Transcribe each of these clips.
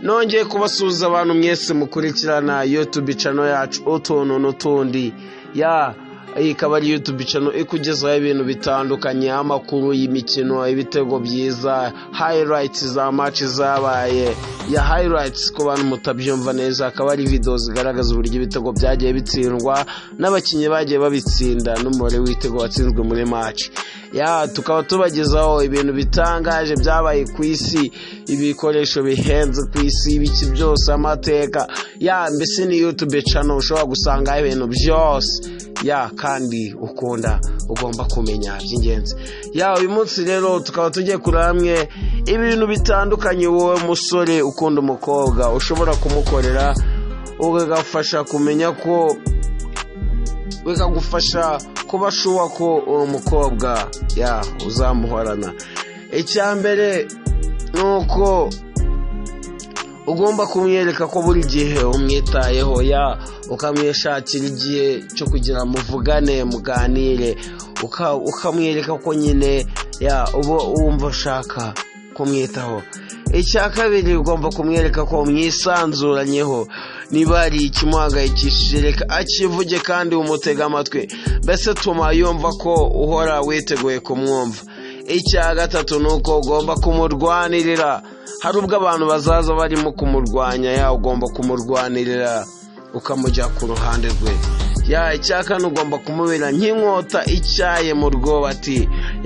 nongeye kubasuhuza abantu mwese mukurikirana YouTube channel yacu utuntu n'utundi iyi ikaba ari YouTube channel ikugezaho ibintu bitandukanye, amakuru y'imikino, ibitego byiza, highlights za match zabaye, highlights ku bantu mutabyumva neza, akaba ari video zigaragaza uburyo ibitego byagiye bitsindwa n'abakinnyi bagiye babitsinda n'umubare w'ibitego watsinzwe muri match. Tukaba tubagezaho ibintu bitangaje byabaye ku isi, ibikoresho bihenze ku isi, ibiki byose, amateka. Mbese ni YouTube channel ushobora gusanga ibintu byose kandi ugomba kumenya by'ingenzi. Uyu munsi rero tukaba tugiye kuri hamwe ibintu bitandukanye wowe musore ukunda umukobwa ushobora kumukorera ugafasha kumenya ko bikagufasha kuba shuwa ko uwo mukobwa uzamuhorana. Icyambere nuko ugomba kumwereka ko buri gihe umwitayeho, ukamwishakira igihe cyo kugira muvugane muganire, ukamwereka ko nyine uba wumva ushaka kumwitaho. Icya kabiri ugomba kumwereka ko mwisanzuranyeho, niba ari ikimuhangayikishije reka akivuge kandi umutega amatwi, mbese tuma yumva ko uhora witeguye kumwumva. Icya gatatu nuko ugomba kumurwanirira, hari ubwo abantu bazaza barimo kumurwanya, ugomba kumurwanirira ukamujya ku ruhande rwe. Icya kane ugomba kumubera nk'inkota icyaye mu rwobo,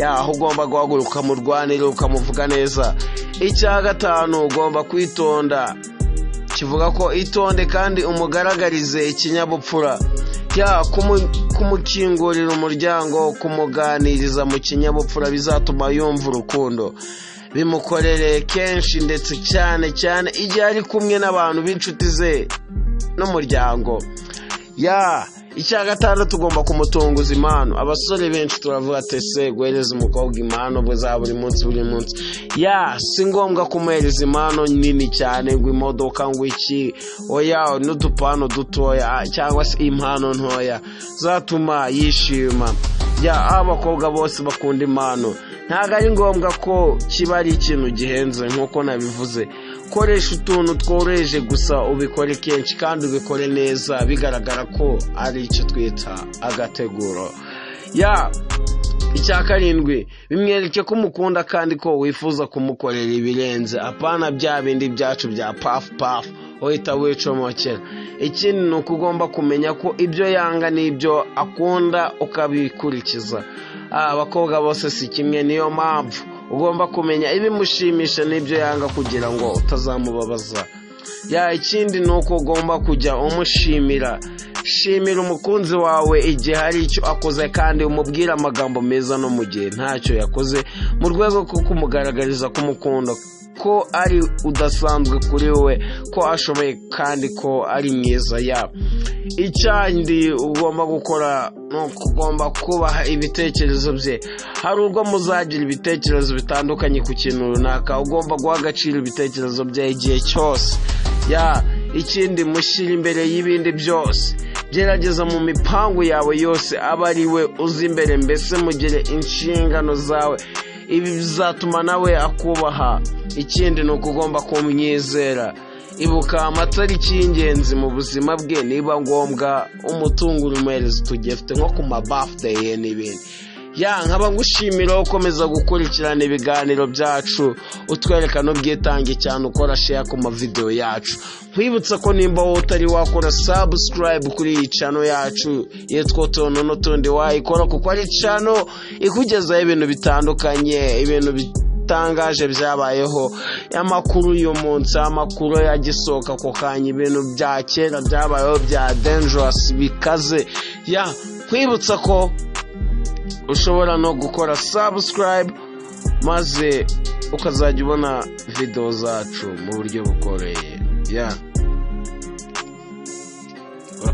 aho ugomba guhaguruka ukamurwanirira ukamuvuga neza. Icya gatanu ugomba kwitonda, kivuga ko itonde kandi umugaragarize ikinyabupfura, kumukingurira umuryango, kumuganiriza mu kinyabupfura bizatuma yumva urukundo. Bimukorere kenshi ndetse cyane cyane igihe ari kumwe n'abantu b'inshuti ze n'umuryango. Icya gatandatu ugomba kumutunguza impano. Abasore benshi turavuga ati guhereza umukobwa impano za buri munsi. Si ngombwa kumuhereza impano nini cyane ngo imodoka ngo iki, n'udupano dutoya cyangwa se impano ntoya zatuma yishima. Abakobwa bose bakunda impano, ntabwo ari ngombwa ko kiba ari ikintu gihenze nk'uko nabivuze. Koresha utuntu tworoheje gusa, ubikore kenshi kandi ubikore neza bigaragara ko ari icyo twita agateguro. Icya karindwi, bimwereke ko umukunda kandi ko wifuza kumukorera ibirenze, apana bya bindi byacu bya pafu uhita wicomokera. Ikindi ni uko ugomba kumenya ko ibyo yanga n'ibyo akunda ukabikurikiza. Abakobwa bose si kimwe, niyo mpamvu ugomba kumenya ibimushimisha n'ibyo yanga kugira ngo utazamubabaza. Ikindi ni uko ugomba kujya umushimira. Shimira umukunzi wawe igihe hari icyo akoze kandi umubwira amagambo meza no mu gihe ntacyo yakoze, mu rwego rwo kumugaragariza ko umukunda, ko ari udasanzwe kuri we, ko ashoboye kandi ko ari mwiza. Icyandi ugomba gukora nuko ugomba kubaha ibitekerezo bye. Hari ubwo muzagira ibitekerezo bitandukanye ku kintu runaka, ugomba guha agaciro ibitekerezo bye igihe cyose. Ikindi, mushyira imbere y'ibindi byose. Gerageza mu mipangu yawe yose aba ari we uzi imbere, mbese mugire inshingano zawe. Ibi bizatuma nawe akubaha. Ikindi ni uko ugomba kumwizera. Ibuka amatariki y'ingenzi mu buzima bwe, niba ngombwa umutungura umuhereza utugifite nko ku ma birthday n'ibindi. Nkaba ngushimira ukomeza gukurikirana ibiganiro byacu, utwereka n'ubwitange cyane ukora share ku mavideo yacu. Nkwibutsa ko nimba wowe utari wakora subscribe kuri iyi channel yacu yitwa utuntu n'utundi, wayikora kuko ari channel ikugezaho ibintu bitandukanye, ibintu bitangaje byabayeho, amakuru y'umunsi, amakuru yagisohoka ako kanya, ibintu bya kera byabayeho bya dangerous bikaze. Nkwibutsa ko ushobora no gukora subscribe maze ukazajya ubona video zacu mu buryo bukoreye.